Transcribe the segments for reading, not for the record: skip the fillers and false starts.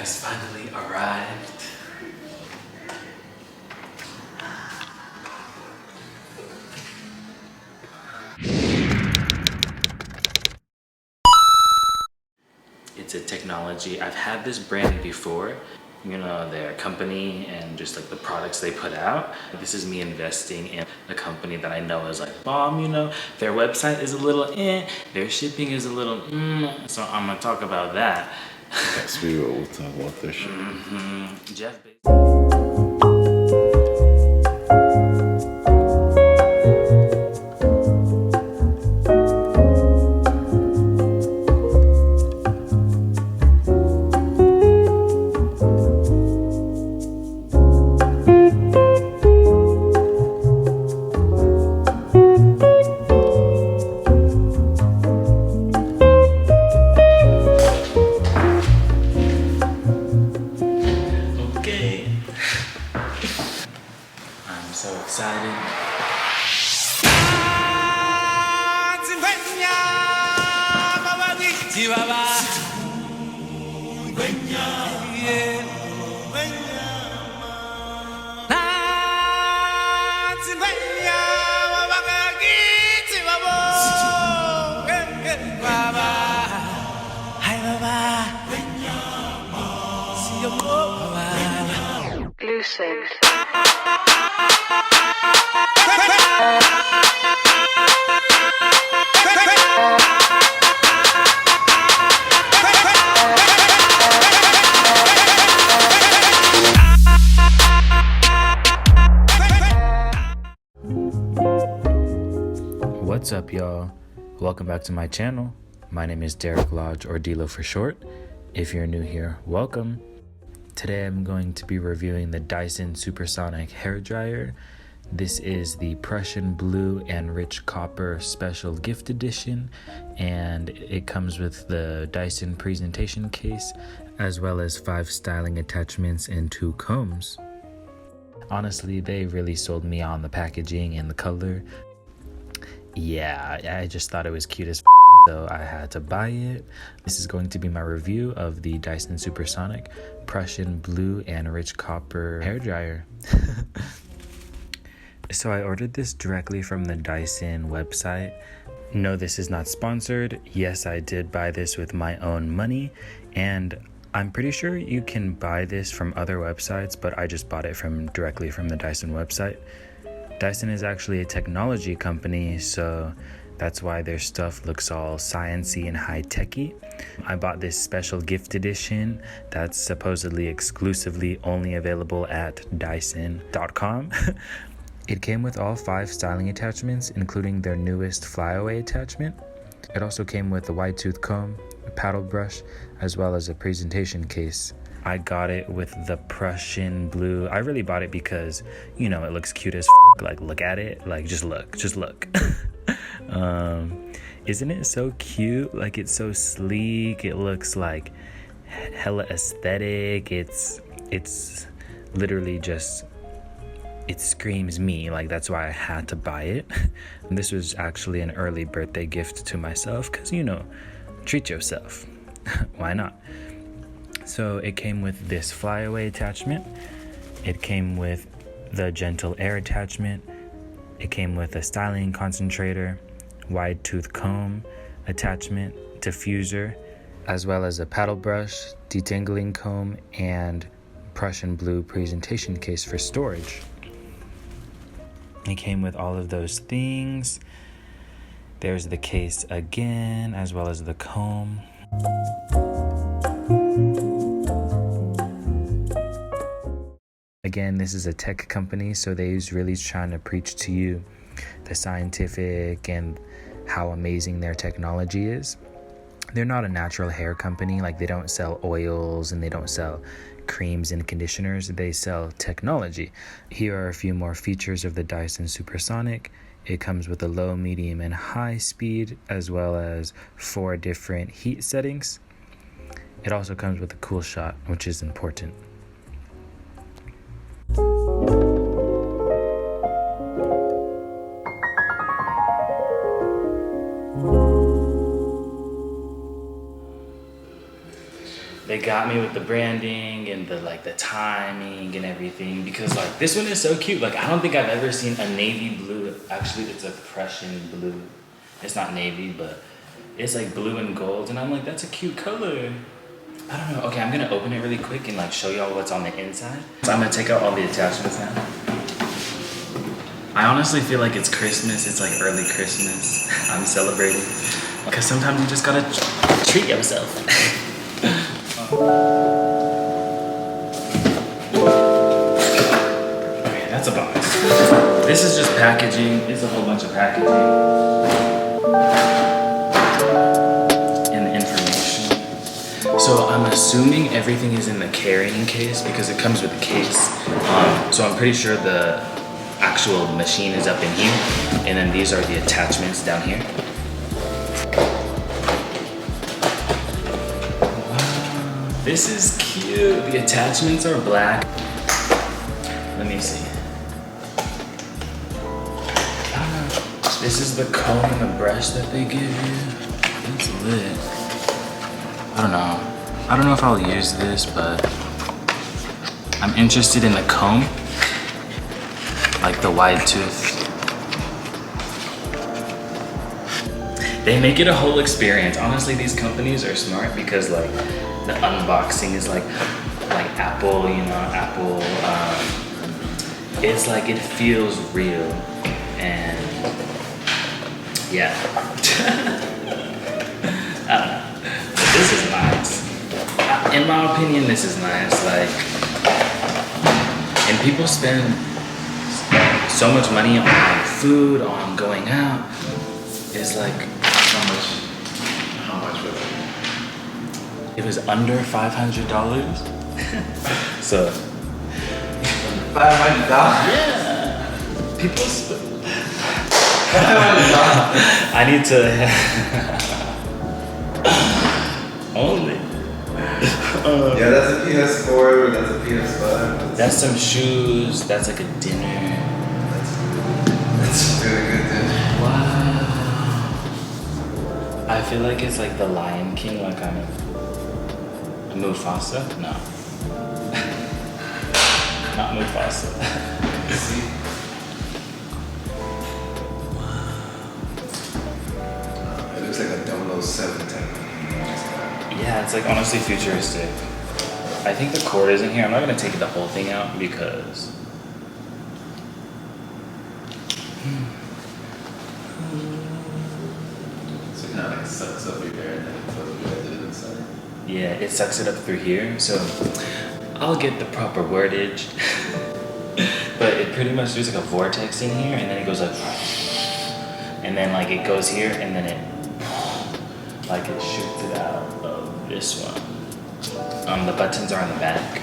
has finally arrived. It's a technology. I've had this brand before, you know, their company and just like the products they put out. This is me investing in a company that I know is like bomb, you know. Their website is a little their shipping is a little so I'm gonna talk about that. Yes, we will. We'll talk about this shit. Jeff Bezos. Okay. I'm so excited. Lucid. What's up, y'all? Welcome back to my channel. My name is Derek Lodge, or Dilo for short. If you're new here, welcome. Today I'm going to be reviewing the Dyson Supersonic Hairdryer. This is the Prussian Blue and Rich Copper Special Gift Edition, and it comes with the Dyson presentation case, as well as 5 styling attachments and 2 combs. Honestly, they really sold me on the packaging and the color. Yeah, I just thought it was cute as so I had to buy it. This is going to be my review of the Dyson Supersonic Prussian Blue and Rich Copper Hairdryer. So I ordered this directly from the Dyson website. No, this is not sponsored. Yes, I did buy this with my own money, and I'm pretty sure you can buy this from other websites, but I just bought it directly from the Dyson website. Dyson is actually a technology company, so that's why their stuff looks all sciencey and high-techy. I bought this special gift edition that's supposedly exclusively only available at Dyson.com. It came with all 5 styling attachments, including their newest flyaway attachment. It also came with a wide tooth comb, a paddle brush, as well as a presentation case. I got it with the Prussian Blue. I really bought it because, you know, it looks cute as like, look at it. Like, just look. Isn't it so cute? Like, it's so sleek. It looks like hella aesthetic. It's literally just, it screams me. Like, that's why I had to buy it. And this was actually an early birthday gift to myself because, you know, treat yourself. Why not? So it came with this flyaway attachment. It came with the gentle air attachment. It came with a styling concentrator, wide tooth comb attachment, diffuser, as well as a paddle brush, detangling comb, and Prussian Blue presentation case for storage. It came with all of those things. There's the case again, as well as the comb. Again, this is a tech company, so they's really trying to preach to you the scientific and how amazing their technology is. They're not a natural hair company. Like, they don't sell oils and they don't sell creams and conditioners. They sell technology. Here are a few more features of the Dyson Supersonic. It comes with a low, medium, and high speed, as well as 4 different heat settings. It also comes with a cool shot, which is important. They got me with the branding and the timing and everything, because like this one is so cute. Like I don't think I've ever seen a navy blue. Actually, it's a Prussian blue. It's not navy, but it's like blue and gold, and I'm like, that's a cute color. I don't know. Okay, I'm gonna open it really quick and like show y'all what's on the inside. So I'm gonna take out all the attachments now. I honestly feel like it's Christmas. It's like early Christmas. I'm celebrating. Because sometimes you just gotta treat yourself. Okay, that's a box. This is just packaging. It's a whole bunch of packaging. And the information. So I'm assuming everything is in the carrying case because it comes with a case. So I'm pretty sure the actual machine is up in here. And then these are the attachments down here. This is cute. The attachments are black. Let me see. I don't know. This is the comb and the brush that they give you. It's lit. I don't know. I don't know if I'll use this, but I'm interested in the comb. Like the wide tooth. They make it a whole experience. Honestly, these companies are smart because like the unboxing is like Apple, you know, Apple. It's like it feels real, and yeah. I don't know. But this is nice. In my opinion, this is nice. Like, and people spend so much money on food, on going out. It's like how much was it? It was under $500. So $500? yeah, people spend. I need to only. Yeah, that's a PS4. That's a PS5. That's some shoes. That's like a dinner. That's really good, dude. Wow. I feel like it's like the Lion King, like I'm Mufasa? No. Not Mufasa. See? It looks like a 007 type. Yeah, it's like honestly futuristic. I think the cord is in here. I'm not gonna take the whole thing out because So it kind of like sucks up your hair and then it flows you to the inside. yeah, it sucks it up through here. So I'll get the proper wordage. But it pretty much there's like a vortex in here, and then it goes like, and then like it goes here, and then it like it shoots it out of this one. The buttons are on the back.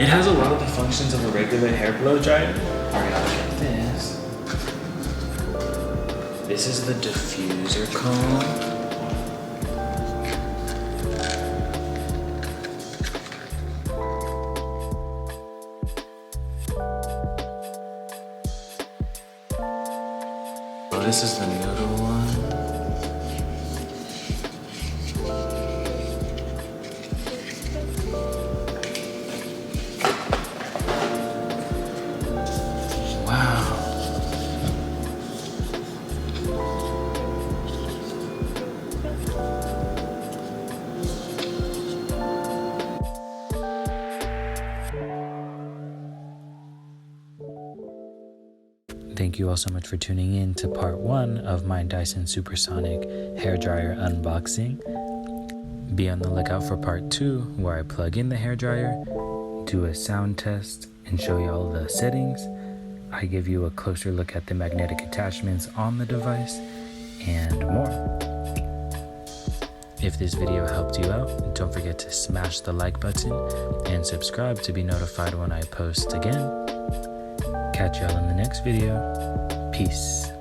It has a lot of the functions of a regular hair blow dryer. Alright, look at this. This is the diffuser comb. Oh, this is the noodle one. Wow. Thank you all so much for tuning in to part 1 of my Dyson Supersonic hairdryer unboxing. Be on the lookout for part 2, where I plug in the hairdryer, do a sound test, and show you all the settings. I give you a closer look at the magnetic attachments on the device, and more. If this video helped you out, don't forget to smash the like button and subscribe to be notified when I post again. Catch y'all in the next video. Peace.